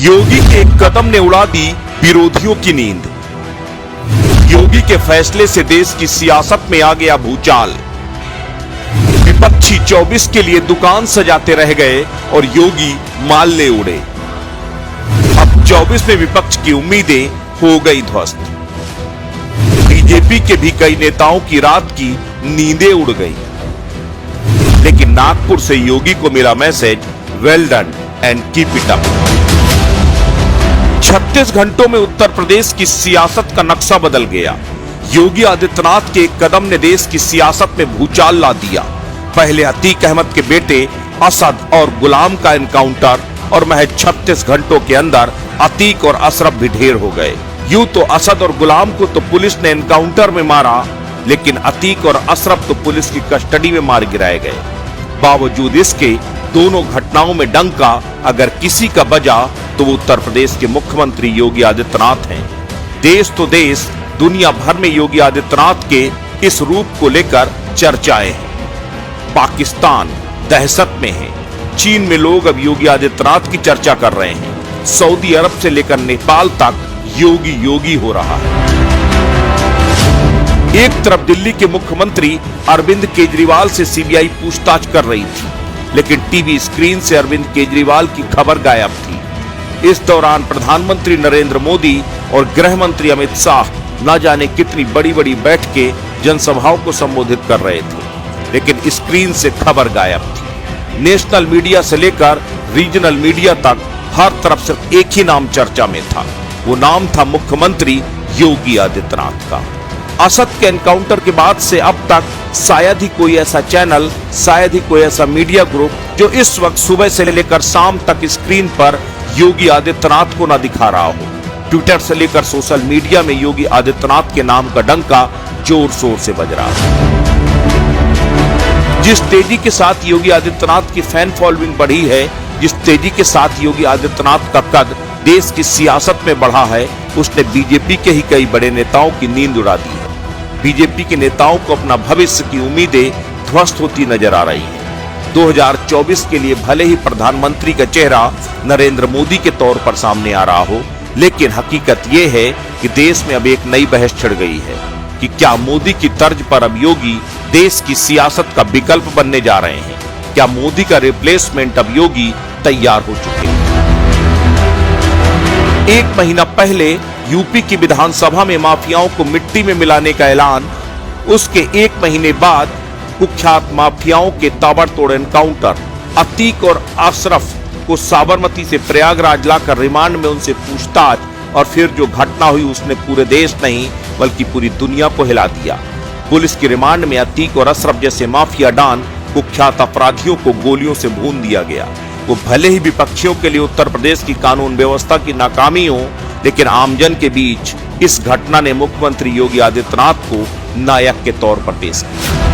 योगी के एक कदम ने उड़ा दी विरोधियों की नींद। योगी के फैसले से देश की सियासत में आ गया भूचाल। विपक्षी 24 के लिए दुकान सजाते रह गए और योगी माल ले उड़े। अब 24 में विपक्ष की उम्मीदें हो गई ध्वस्त। बीजेपी के भी कई नेताओं की रात की नींदें उड़ गई। लेकिन नागपुर से योगी को मिला message, well done and keep it up. 36 घंटों में उत्तर प्रदेश की सियासत का नक्शा बदल गया। योगी आदित्यनाथ के एक कदम ने देश की सियासत में भूचाल ला दिया। पहले अतीक अहमद के बेटे असद और गुलाम का एनकाउंटर और महज 36 घंटों के अंदर अतीक और अशरफ भी ढेर हो गए। यूं तो असद और गुलाम को तो पुलिस ने एनकाउंटर में मारा, लेकिन अतीक और अशरफ तो पुलिस की कस्टडी में मार गिराए गए। बावजूद इसके दोनों घटनाओं में डंका अगर किसी का बजा तो वो उत्तर प्रदेश के मुख्यमंत्री योगी आदित्यनाथ हैं। देश तो देश, दुनिया भर में योगी आदित्यनाथ के इस रूप को लेकर चर्चाएं हैं। पाकिस्तान दहशत में है। चीन में लोग अब योगी आदित्यनाथ की चर्चा कर रहे हैं। सऊदी अरब से लेकर नेपाल तक योगी योगी हो रहा है। एक तरफ दिल्ली के मुख्यमंत्री अरविंद केजरीवाल से सीबीआई पूछताछ कर रही थी, लेकिन टीवी स्क्रीन से अरविंद केजरीवाल की खबर गायब थी। इस दौरान प्रधानमंत्री नरेंद्र मोदी और गृह मंत्री अमित शाह न जाने कितनी बड़ी बड़ी बैठकें जनसभाओं को संबोधित कर रहे थे, लेकिन स्क्रीन से खबर गायब थी। नेशनल मीडिया से लेकर रीजनल मीडिया तक हर तरफ सिर्फ एक ही नाम चर्चा में था। वो नाम था मुख्यमंत्री योगी आदित्यनाथ का। असद के एनकाउंटर के बाद से अब तक शायद ही कोई ऐसा चैनल, शायद ही कोई ऐसा मीडिया ग्रुप जो इस वक्त सुबह से लेकर शाम तक स्क्रीन पर योगी आदित्यनाथ को न दिखा रहा हो। ट्विटर से लेकर सोशल मीडिया में योगी आदित्यनाथ के नाम का डंका जोर शोर से बज रहा है। जिस तेजी के साथ योगी आदित्यनाथ की फैन फॉलोइंग बढ़ी है, जिस तेजी के साथ योगी आदित्यनाथ का कद देश की सियासत में बढ़ा है, उसने बीजेपी के ही कई बड़े नेताओं की नींद उड़ा दी है। बीजेपी के नेताओं को अपना भविष्य की उम्मीदें ध्वस्त होती नजर आ रही हैं। 2024 के लिए भले ही प्रधानमंत्री का चेहरा नरेंद्र मोदी के तौर पर सामने आ रहा हो, लेकिन हकीकत यह है कि देश में अब एक नई बहस छिड़ गई है कि क्या मोदी की तर्ज पर अब योगी देश की सियासत का विकल्प बनने जा रहे हैं। क्या मोदी का रिप्लेसमेंट अब योगी तैयार हो चुके हैं। एक महीना पहले यूपी की विधानसभा में माफियाओं को मिट्टी में मिलाने का ऐलान, उसके एक महीने बाद कुख्यात माफियाओं के ताबड़तोड़ एनकाउंटर, अतीक और अशरफ को साबरमती से प्रयागराज लाकर रिमांड में उनसे पूछताछ, और फिर जो घटना हुई उसने पूरे देश नहीं बल्कि पूरी दुनिया को हिला दिया। पुलिस की रिमांड में अतीक और अशरफ जैसे माफिया डॉन, कुख्यात अपराधियों को गोलियों से भून दिया गया। वो भले ही विपक्षियों के लिए उत्तर प्रदेश की कानून व्यवस्था की नाकामी हो, लेकिन आमजन के बीच इस घटना ने मुख्यमंत्री योगी आदित्यनाथ को नायक के तौर पर पेश किया।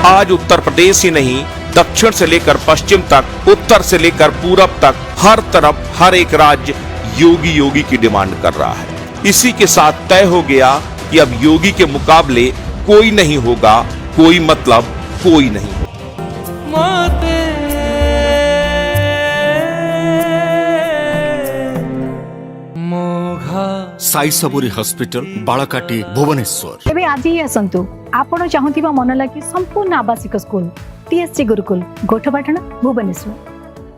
आज उत्तर प्रदेश ही नहीं, दक्षिण से लेकर पश्चिम तक, उत्तर से लेकर पूरब तक, हर तरफ हर एक राज्य योगी योगी की डिमांड कर रहा है। इसी के साथ तय हो गया कि अब योगी के मुकाबले कोई नहीं होगा, कोई मतलब कोई नहीं होगा। साई सबुरी हॉस्पिटल बालकाटी भुवनेश्वर। एबे आज ही आसंतु आपण चाहूथिबा मन लागी संपूर्ण आवासिक स्कूल टीएससी गुरुकुल गोठपाटण भुवनेश्वर।